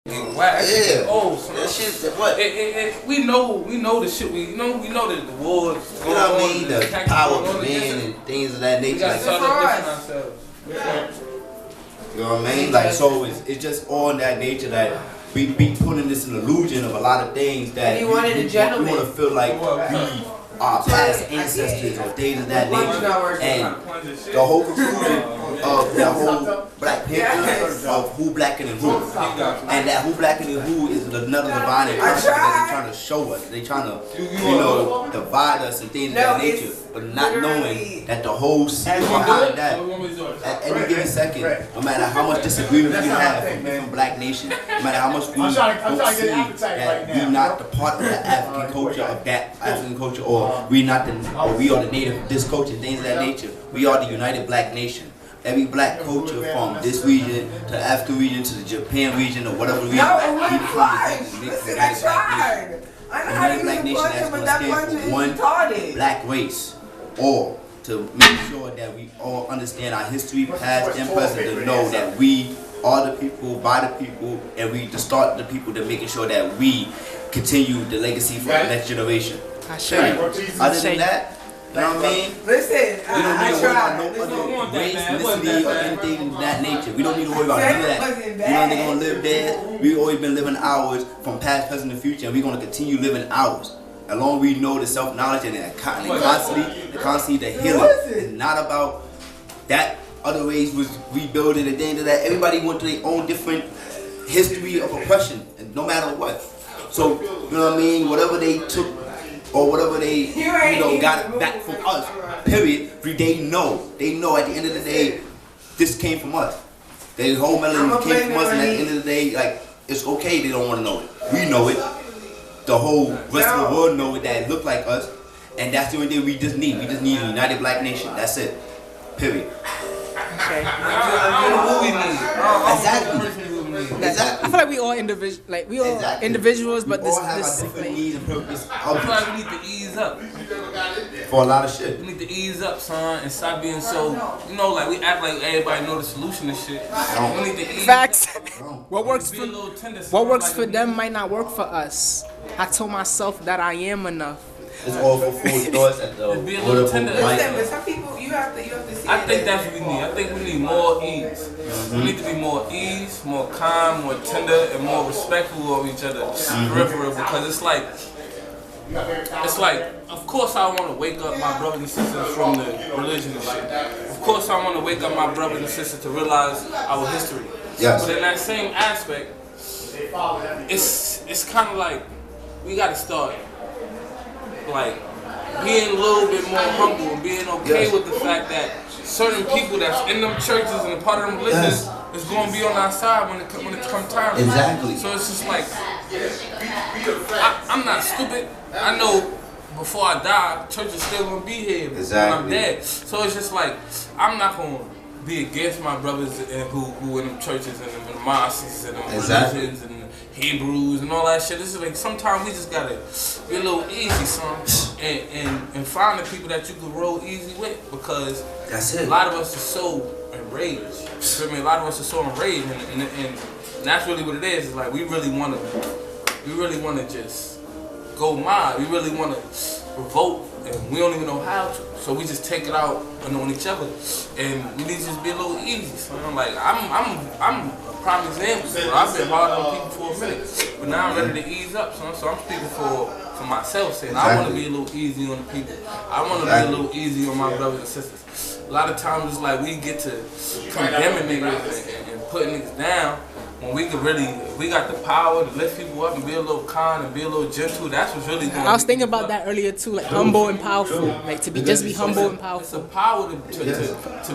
Whack. Yeah. Oh, that shit. What? We know the shit. We know that the wars. You know what I mean? The power of men and things of that nature. We got to like, start ourselves. you know what I mean? Like, so it's just all in that nature that we be putting this an illusion of a lot of things that you wanted a gentleman. we want to feel like we are past ancestors or things of that nature. And the whole conclusion of the whole Black Panther of who blackening who. And that who blackening who is another divine impression that they trying to show us. They trying to, divide us and things of that nature. But not knowing that the whole secret behind that, at any given second, no matter how much disagreement we have from Black Nation, no matter how much we don't see that we're not the part of the African culture of that African culture, or we are the native of this culture, things of that nature. We are the United Black Nation. Every black culture from this region to the African region to the Japan region or whatever region, we become the United Black Nation. The United Black Nation that's going to stand for one black race, or to make sure that we all understand our history, past and present, to know that we are the people, by the people, and we to start the people to making sure that we continue the legacy for the next generation. Other than that, you know what I mean? Listen, we don't need to worry about no other race, ethnicity, or anything of that nature. We don't need to worry about any of that. You know they're going to live there. We've always been living ours from past, present, and future, and we're going to continue living ours. As long as we know the self-knowledge and constantly the healing. It's not about that other ways was rebuilding. At the end of that, everybody went through their own different history of oppression, no matter what. So, you know what I mean? Whatever they took, or whatever they, got it back from us, period. They know at the end of the day, this came from us. The whole melody came from us, and at the end of the day, like, it's okay they don't want to know it. We know it. The whole rest of the world know it, that it look like us, and that's the only thing we just need. We just need a United Black Nation. That's it. Period. Okay. Exactly. I feel like we all individuals, but we all have our different needs and purpose. I feel like we need to ease up. For a lot of shit. We need to ease up, son, and stop being so, like we act like everybody know the solution to shit. We need to ease Facts. up. What works for them might not work for us. I told myself that I am enough. It's all for food thoughts at the be a little tender. Listen, but some people you have to see. I think that's what we need. I think we need more ease. We need to be more ease, more calm, more tender, and more respectful of each other. Because it's like, of course I want to wake up my brothers and sisters from the religion and shit. Of course I want to wake up my brothers and sisters to realize our history. Yes. But in that same aspect, it's kind of like we got to start like being a little bit more humble and being okay with the fact that certain people that's in them churches and a part of them religions is going to be on our side when it comes time. Exactly. So it's just like, I'm not stupid. I know before I die, church is still going to be here when I'm dead. So it's just like, I'm not going to be against my brothers who in them churches and the mosques and the religions and Hebrews and all that shit. This is like, sometimes we just gotta be a little easy, son, and find the people that you can roll easy with, because that's it. A lot of us are so enraged. You feel me? A lot of us are so enraged, and that's really what it is. It's like we really wanna just go mad. We really wanna revolt, and we don't even know how to. So we just take it out on each other, and we need to just be a little easy. So I'm like, I'm a prime example. Bro. I've been hard on people for a minute, but now I'm ready to ease up. So I'm speaking for myself, saying I want to be a little easy on the people. I want to be a little easy on my brothers and sisters. A lot of times it's like we get to condemning niggas and putting niggas down, when we got the power to lift people up and be a little kind and be a little gentle. That's what's really going on. I was thinking about that earlier too, like humble and powerful, like to be humble and powerful. It's a power to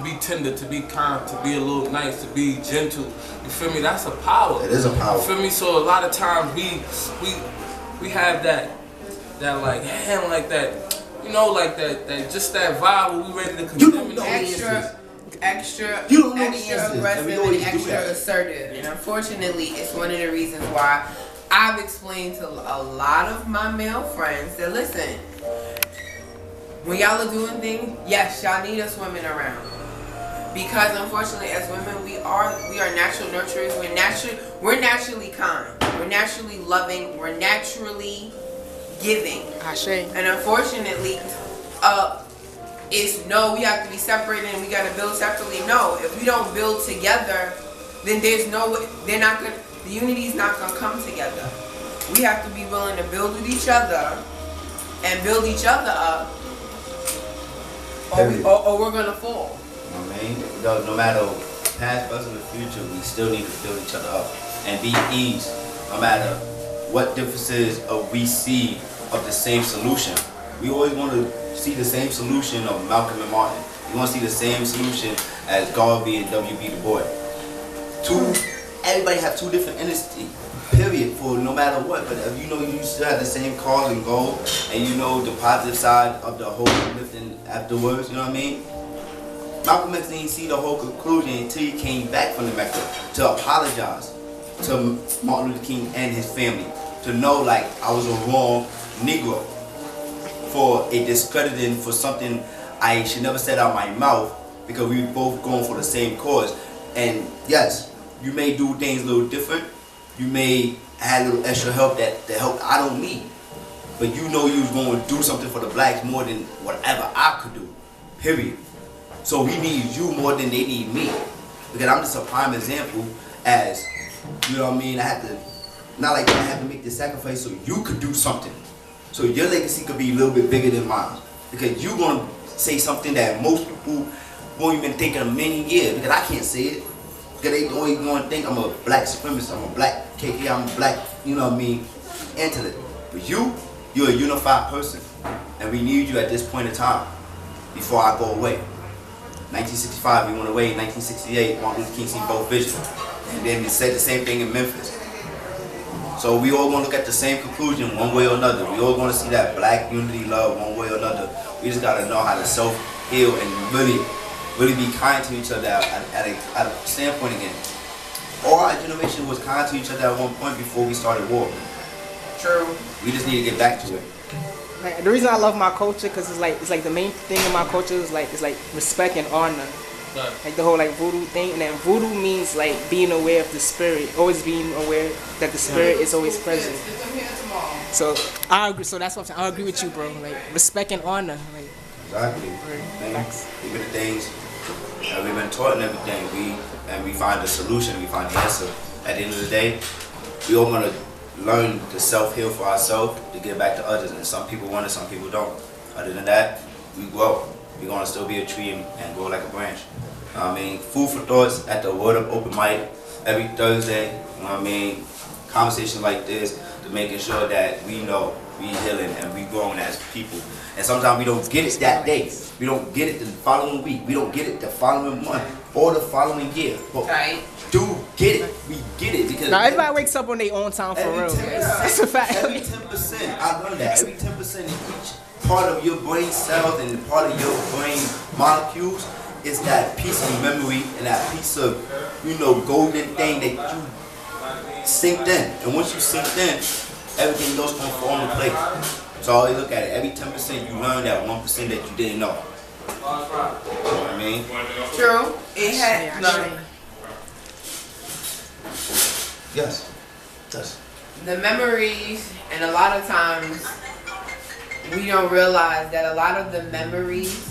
be tender, to be kind, to be a little nice, to be gentle. You feel me? That's a power. It is a power. You feel me? So a lot of times we have that like hand like that, like that just that vibe where we ready to condemn extra aggressive and extra assertive, and unfortunately it's one of the reasons why I've explained to a lot of my male friends that, listen, when y'all are doing things, yes, y'all need us women around, Because unfortunately, as women, we are natural nurturers. We're naturally kind. We're naturally loving. We're naturally giving. Ashe. And unfortunately, it's no, we have to be separated and we got to build separately. No, if we don't build together, then there's no way, the unity's not gonna come together. We have to be willing to build with each other and build each other up, or we're gonna fall. I mean, no matter past, present, or future, we still need to build each other up and be at ease. No matter what differences we see of the same solution, we always want to see the same solution of Malcolm and Martin. We want to see the same solution as Garvey and W.B. Du Bois. Everybody have two different entities, period, for no matter what. But if you know you still have the same cause and goal, and you know the positive side of the whole lifting afterwards, you know what I mean? Malcolm X didn't see the whole conclusion until he came back from the Mecca to apologize to Martin Luther King and his family, to know like I was a wrong Negro for a discrediting for something I should never said out my mouth, because we were both going for the same cause. And yes, you may do things a little different. You may add a little extra help that help I don't need. But you know you was going to do something for the blacks more than whatever I could do. Period. So we need you more than they need me. Because I'm just a prime example as, you know what I mean, I had to, not like I had to make the sacrifice so you could do something. So your legacy could be a little bit bigger than mine. Because you're going to say something that most people won't even think in a million years. Because I can't say it. Because they always going to think I'm a black supremacist, I'm a black KK, I'm a black, you know what I mean, intellect. But you're a unified person. And we need you at this point in time before I go away. 1965, we went away. 1968, Martin Luther King seen both visions. And then we said the same thing in Memphis. So we all going to look at the same conclusion one way or another. We all going to see that black unity, love one way or another. We just got to know how to self-heal and really be kind to each other at a standpoint again. All our generation was kind to each other at one point before we started war. True. We just need to get back to it. Like, the reason I love my culture, because it's like the main thing in my culture is like respect and honor. Right. Like the whole like voodoo thing, and then voodoo means like being aware of the spirit, always being aware that the spirit is always present. So I agree. So that's what I'm saying. I agree with you, bro. Like respect and honor. Like exactly. Even the things that we've been taught and everything, we find the solution. We find the answer. At the end of the day, we all gonna learn to self-heal for ourselves to get back to others. And some people want it, some people don't. Other than that, we grow. We're gonna still be a tree and grow like a branch. I mean, food for thoughts at the Word Up Open Mic every Thursday. You know what I mean? Conversations like this to making sure that we know we healing and we growing as people. And sometimes we don't get it that day. We don't get it the following week. We don't get it the following month or the following year. But do get it. We get it because now everybody wakes up on their own time for real. That's a fact. Every 10%, I learned that. Every 10% in each part of your brain cells and part of your brain molecules is that piece of memory and that piece of, you know, golden thing that you synced in. And once you synced in, everything else gonna fall into place. So I always look at it. Every 10% you learn that 1% that you didn't know. You know what I mean? True. It had Yes. Yes. the memories, and a lot of times we don't realize that a lot of the memories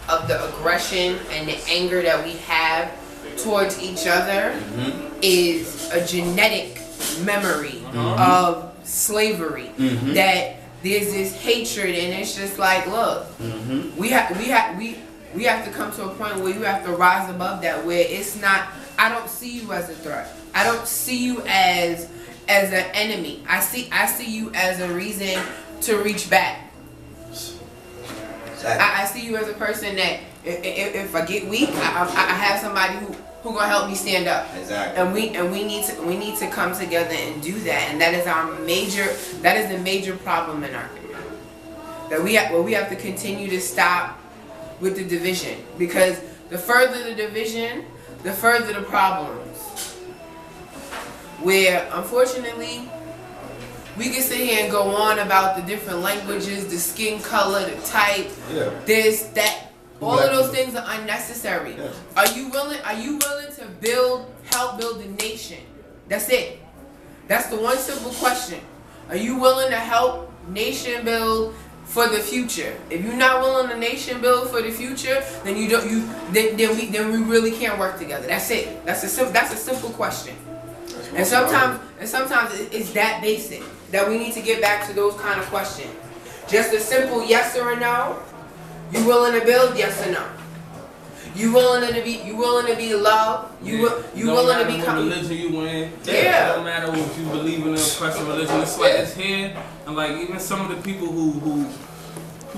of the aggression and the anger that we have towards each other is a genetic memory of slavery. That there's this hatred, and it's just like, look, we have to come to a point where you have to rise above that, where it's not, I don't see you as a threat. I don't see you as an enemy. I see you as a reason to reach back. Exactly. I see you as a person that if I get weak, I have somebody who gonna help me stand up. Exactly. And we need to come together and do that. And that is the major problem in our community. That we have to continue to stop with the division, because the further the division, the further the problems. Where unfortunately we can sit here and go on about the different languages, the skin color, the type, this, that. All of those things are unnecessary. Yes. Are you willing to help build the nation? That's it. That's the one simple question. Are you willing to help nation build for the future? If you're not willing to nation build for the future, then we really can't work together. That's it. That's a simple question. And sometimes it's that basic that we need to get back to those kind of questions. Just a simple yes or a no. You willing to build? Yes or no? You willing to be loved? You willing to be what religion you in? Yeah. It don't matter what you believe in, oppressive religion. It's like it's here, and like even some of the people who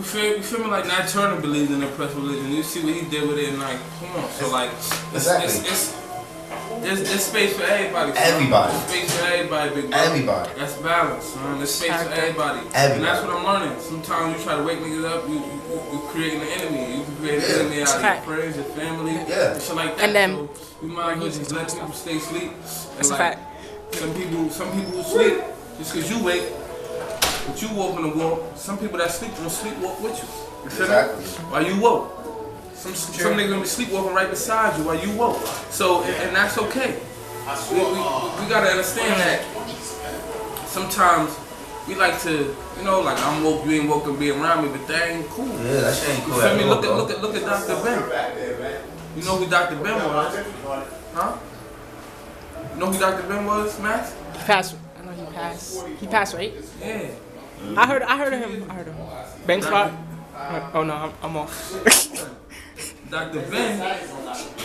feel me like Nat Turner believes in oppressive religion. You see what he did with it, and like, come on. So like, there's space for everybody. Son. Everybody. There's space for everybody, big bro. Everybody. That's balance, son. There's space for everybody. And that's what I'm learning. Sometimes you try to wake niggas up, you creating an enemy. You can create an enemy out of your friends, your family, and shit like that. And then, so you might as well just let people stay asleep. And that's like, a fact. some people sleep just because you wake, but you walking the walk. Some people that sleep will sleepwalk with you. You feel me? While you woke. Some niggas gonna be sleepwalking right beside you while you woke. So, and that's okay. We gotta understand that sometimes we like to, like I'm woke, you ain't woke and be around me, but that ain't cool. Yeah, that shit ain't cool. You feel me? Look at Dr. Ben. You know who Dr. Ben was? Huh? You know who Dr. Ben was, Max? He passed. I know he passed. He passed, right? Yeah. I heard of him. Ben Clark. Oh no, I'm off. Dr. Ben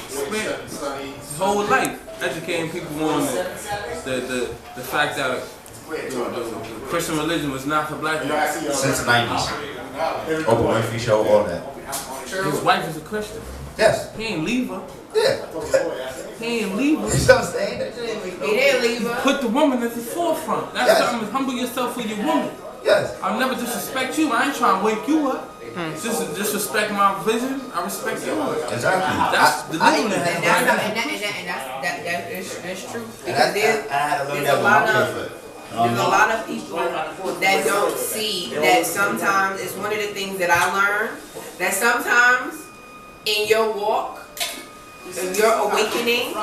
spent his whole life educating people on the fact that the Christian religion was not for black people. Since the 90s. Oprah Winfrey Show, all that. His wife is a Christian. Yes. He ain't leave her. Yeah. He ain't leave her. You know what I'm saying? He didn't leave her. Put the woman at the forefront. That's something. Humble yourself for your woman. Yes. I'll never disrespect you. I ain't trying to wake you up. Just to disrespect my vision, I respect yours. Exactly. That's the And that's true. Because there's a lot of people that don't see that sometimes it's one of the things that I learned, that sometimes in your walk, in your awakening,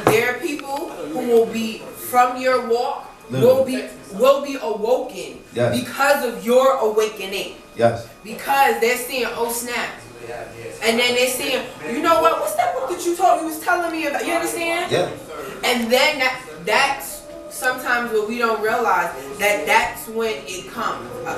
there are people who will be from your walk will be awoken because of your awakening. Yes. Because they're saying, oh snap. And then they're saying, you know what, what's that book that you was telling me about? You understand? Yeah. And then that's sometimes what we don't realize, that's when it comes about.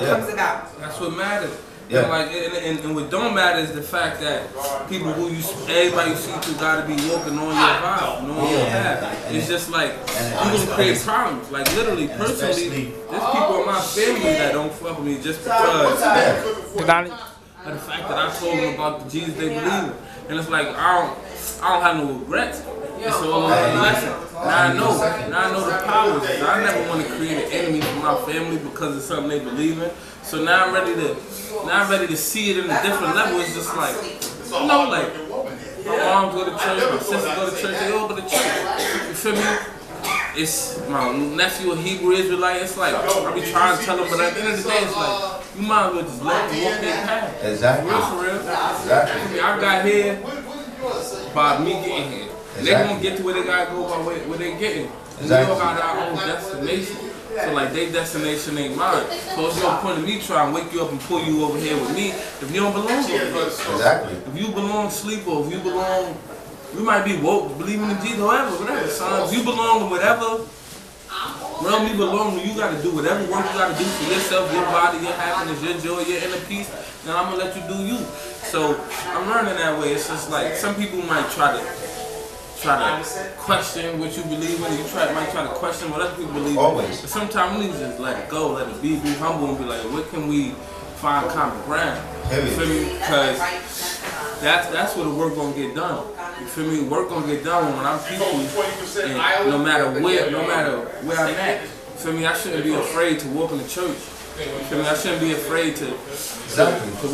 That's what matters. Yeah. And what don't matter is the fact that people everybody you see to gotta be walking on your vibe, on your path. It's just like you're gonna create problems. Like literally, personally, there's people in my family that don't fuck with me just because of the fact that I told them about the Jesus they believe in. And it's like I don't have no regrets. It's all a lesson. Now I know the powers. I never want to create an enemy for my family because of something they believe in. So now I'm ready to see it in a different level. It's just like, like my mom go to church, my sister go to church, they all go to church. You feel me? It's my nephew a Hebrew Israelite. It's like I be trying to tell them, but at the end of the day, it's like you might as well just let them walk their path. Exactly. For real. Exactly. I got here by me getting here. Exactly. They gonna get to where they gotta go by where they getting. And we all got our own destination. So like their destination ain't mine. So it's no point in me trying to wake you up and pull you over here with me if you don't belong over here. Exactly. If you belong sleep or if you belong, you might be woke, believing in Jesus, whatever, son. If you belong to whatever realm you belong to, you gotta do whatever work you gotta do for yourself, your body, your happiness, your joy, your inner peace, then I'm gonna let you do you. So I'm learning that way. It's just like some people might try to question what you believe in. You might try to question what other people believe in. Always. But sometimes we need to just let it go, let it be humble and be like, what can we find common ground? You feel me? Because that's where the work gonna get done. You feel me? Work gonna get done when I'm peaceful, and no matter where I'm at. You feel me? I shouldn't be afraid to walk in the church. You feel me? I shouldn't be afraid to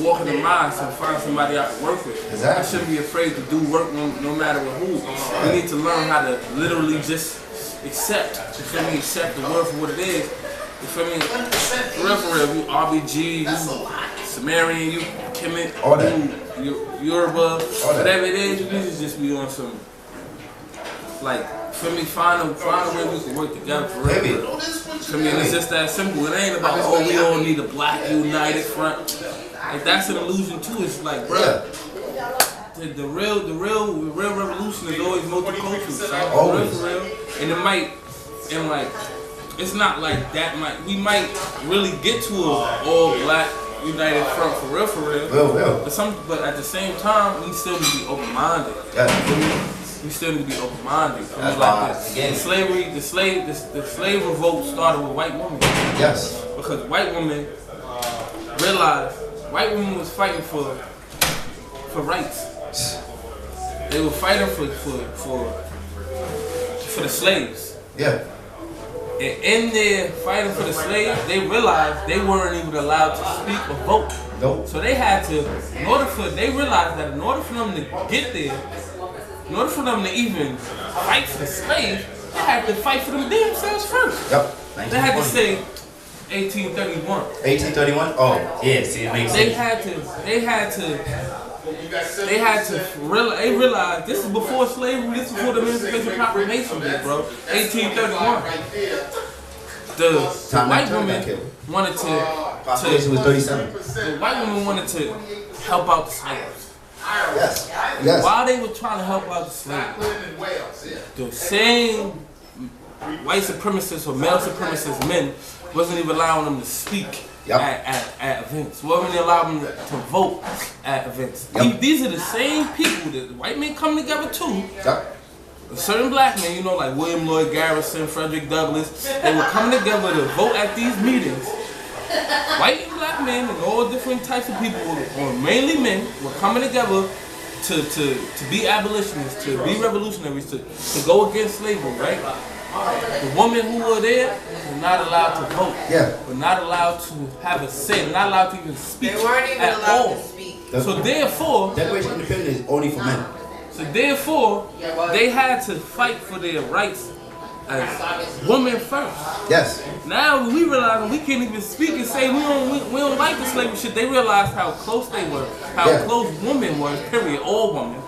walk in the mosque and find somebody I can work with. Exactly. I shouldn't be afraid to do work no matter with who. We need to learn how to literally just accept. You feel me? Accept the word for what it is. You feel me? For real, you RBG, you Sumerian, you Kemet, all that. Yoruba, whatever it is, you need to just be on some, like, for me, find a way we can work together for real. For me, it's just that simple. It ain't about, oh, we all need a black united front. Like, that's an illusion too. It's like, bro, the real revolution is always multicultural. So Always. For real. And it might, and like, it's not like that. We might really get to a all black united front for real. Real. But at the same time, we still need to be open minded. Yeah. We still need to be open minded. That's like the slave revolt started with white women. Yes. Because white women realized white women was fighting for rights. They were fighting for the slaves. Yeah. And in their fighting for the slaves, they realized they weren't even allowed to speak or vote. Nope. So they had to, they realized that in order for them to get there, in order for them to even fight for the slaves, they had to fight for them themselves first. Yep. They had to say 1831. 1831? Oh, yeah, see, it makes sense. They realized this is before slavery, this is before the Emancipation Proclamation Day, bro. 1831. The white women wanted to. Population was 37. The white women wanted to help out the slaves. Yes. While they were trying to help out the slaves, the same white supremacists or male supremacist men wasn't even allowing them to speak at events. Wasn't even allowing them to vote at events. These are the same people that the white men come together too. Certain black men, like William Lloyd Garrison, Frederick Douglass, they were coming together to vote at these meetings. White and black men and all different types of people, or mainly men, were coming together to be abolitionists, to be revolutionaries, to go against slavery, right? The women who were there were not allowed to vote. Were not allowed to have a say, not allowed to even speak. They weren't even allowed to speak. So therefore, Declaration of Independence is only for men. So therefore, they had to fight for their rights as women first. Yes. Now we realize we can't even speak and say we don't like the slavery shit. They realized how close they were, how close women were. Period. All women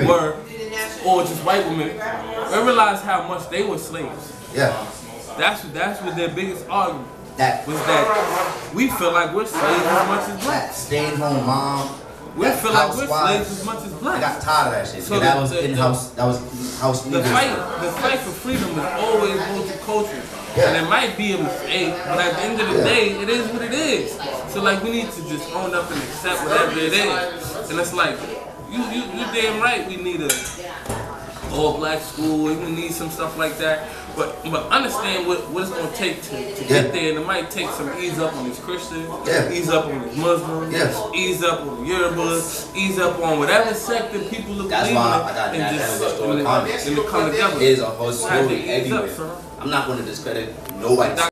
were, or just white women. They realized how much they were slaves. Yeah. That's what their biggest argument was, that we feel like we're slaves as much as black. Stay-at-home mom. We feel like we're slaves as much as black. I got tired of that shit. So that was in-house. That was house. The fight for freedom is always multicultural. And it might be a mistake, but at the end of the day, it is what it is. So like, we need to just own up and accept whatever it is. And it's like, you damn right, we need a all black school. We need some stuff like that. But understand what it's gonna take to get there. And it might take some ease up on these Christians, ease up on these Muslims, ease up on the Yorubas, ease up on whatever sect that people look at, and to come together. It is a whole story everywhere. I'm not gonna discredit nobody.